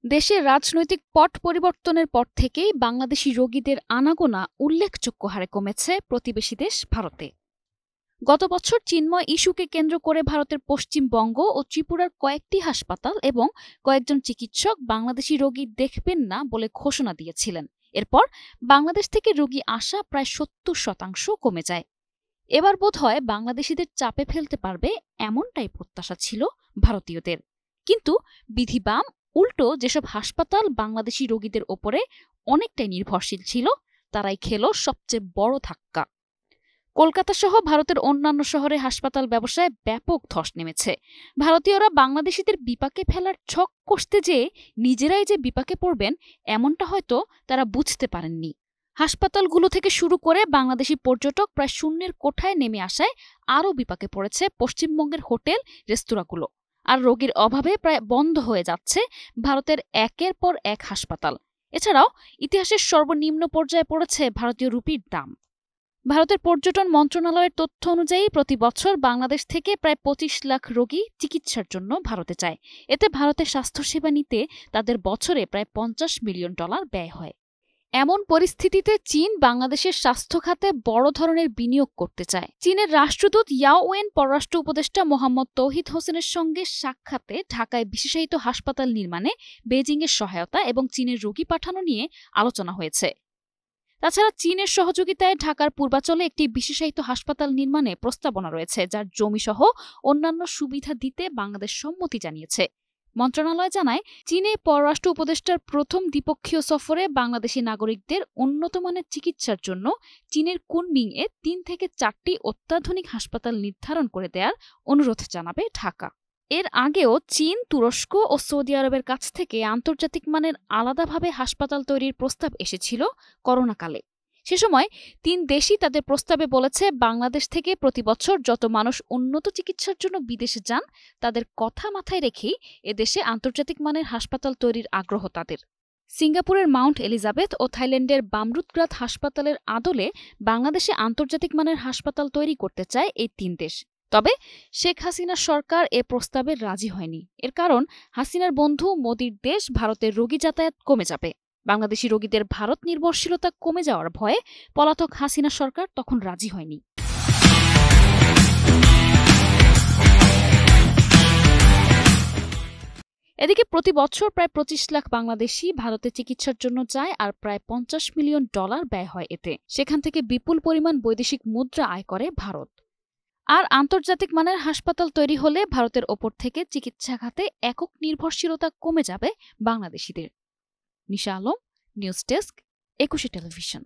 দেশের রাজনৈতিক পট পরিবর্তনের পর থেকেই বাংলাদেশি রোগীদের আনাগোনা উল্লেখযোগ্য হারে কমেছে প্রতিবেশী দেশ ভারতে। গত বছর চিন্ময় ইস্যুকে কেন্দ্র করে ভারতের পশ্চিমবঙ্গ ও ত্রিপুরার কয়েকটি হাসপাতাল এবং কয়েকজন চিকিৎসক বাংলাদেশি রোগী দেখবেন না বলে ঘোষণা দিয়েছিলেন। এরপর বাংলাদেশ থেকে রোগী আসা প্রায় ৭০% কমে যায়। এবার বোধহয় বাংলাদেশিদের চাপে ফেলতে পারবে এমনটাই প্রত্যাশা ছিল ভারতীয়দের। কিন্তু বিধিবাম উল্টো যেসব হাসপাতাল বাংলাদেশি রোগীদের ওপরে অনেকটাই নির্ভরশীল ছিল, তারাই খেল সবচেয়ে বড় ধাক্কা। কলকাতা সহ ভারতের অন্যান্য শহরে হাসপাতাল ব্যবসায় ব্যাপক ধস নেমেছে। ভারতীয়রা বাংলাদেশিদের বিপাকে ফেলার ছক কষতে যেয়ে নিজেরাই যে বিপাকে পড়বেন, এমনটা হয়তো তারা বুঝতে পারেননি। হাসপাতালগুলো থেকে শুরু করে বাংলাদেশি পর্যটক প্রায় শূন্যের কোঠায় নেমে আসায় আরও বিপাকে পড়েছে পশ্চিমবঙ্গের হোটেল রেস্তোরাঁগুলো। আর রোগীর অভাবে প্রায় বন্ধ হয়ে যাচ্ছে ভারতের একের পর এক হাসপাতাল। এছাড়াও ইতিহাসের সর্বনিম্ন পর্যায়ে পড়েছে ভারতীয় রুপির দাম। ভারতের পর্যটন মন্ত্রণালয়ের তথ্য অনুযায়ী প্রতি বছর বাংলাদেশ থেকে প্রায় ২৫ লাখ রোগী চিকিৎসার জন্য ভারতে যায়। এতে ভারতের স্বাস্থ্যসেবা নিতে তাদের বছরে প্রায় $৫০ মিলিয়ন ব্যয় হয়। এমন পরিস্থিতিতে চীন বাংলাদেশের স্বাস্থ্য খাতে বড় ধরনের বিনিয়োগ করতে চায়। চীনের রাষ্ট্রদূত ইয়াও ওয়েন পররাষ্ট্র উপদেষ্টা মোহাম্মদ তৌহিদ হোসেনের সঙ্গে সাক্ষাতে ঢাকায় বিশেষায়িত হাসপাতাল নির্মাণে বেজিংয়ের সহায়তা এবং চীনের রোগী পাঠানো নিয়ে আলোচনা হয়েছে। তাছাড়া চীনের সহযোগিতায় ঢাকার পূর্বাঞ্চলে একটি বিশেষায়িত হাসপাতাল নির্মাণে প্রস্তাবনা রয়েছে, যার জমিসহ অন্যান্য সুবিধা দিতে বাংলাদেশ সম্মতি জানিয়েছে। মন্ত্রণালয় জানায়, চীনে পররাষ্ট্র উপদেষ্টার প্রথম দ্বিপক্ষীয় সফরে বাংলাদেশি নাগরিকদের উন্নত মানের চিকিৎসার জন্য চীনের কুনমিংয়ে ৩ থেকে ৪টি অত্যাধুনিক হাসপাতাল নির্ধারণ করে দেওয়ার অনুরোধ জানাবে ঢাকা। এর আগেও চীন, তুরস্ক ও সৌদি আরবের কাছ থেকে আন্তর্জাতিক মানের আলাদাভাবে হাসপাতাল তৈরির প্রস্তাব এসেছিল করোনাকালে। সে সময় ৩ দেশই তাদের প্রস্তাবে বলেছে, বাংলাদেশ থেকে প্রতি বছর যত মানুষ উন্নত চিকিৎসার জন্য বিদেশে যান, তাদের কথা মাথায় রেখেই এদেশে আন্তর্জাতিক মানের হাসপাতাল তৈরির আগ্রহ তাদের। সিঙ্গাপুরের মাউন্ট এলিজাবেথ ও থাইল্যান্ডের বামরুতগ্রাদ হাসপাতালের আদলে বাংলাদেশে আন্তর্জাতিক মানের হাসপাতাল তৈরি করতে চায় এই ৩ দেশ। তবে শেখ হাসিনা সরকার এ প্রস্তাবে রাজি হয়নি। এর কারণ, হাসিনার বন্ধু মোদির দেশ ভারতের রোগী যাতায়াত কমে যাবে। বাংলাদেশি রোগীদের ভারত নির্ভরশীলতা কমে যাওয়ার ভয়ে পলাতক হাসিনা সরকার তখন রাজি হয়নি। এদিকে প্রতি বছর প্রায় ২৫ লাখ বাংলাদেশি ভারতে চিকিৎসার জন্য যায়, আর প্রায় $৫০ মিলিয়ন ব্যয় হয় এতে। সেখান থেকে বিপুল পরিমাণ বৈদেশিক মুদ্রা আয় করে ভারত। আর আন্তর্জাতিক মানের হাসপাতাল তৈরি হলে ভারতের ওপর থেকে চিকিৎসা খাতে একক নির্ভরশীলতা কমে যাবে বাংলাদেশিদের। নিশা আলম, নিউজ ডেস্ক, ২১ টেলিভিশন।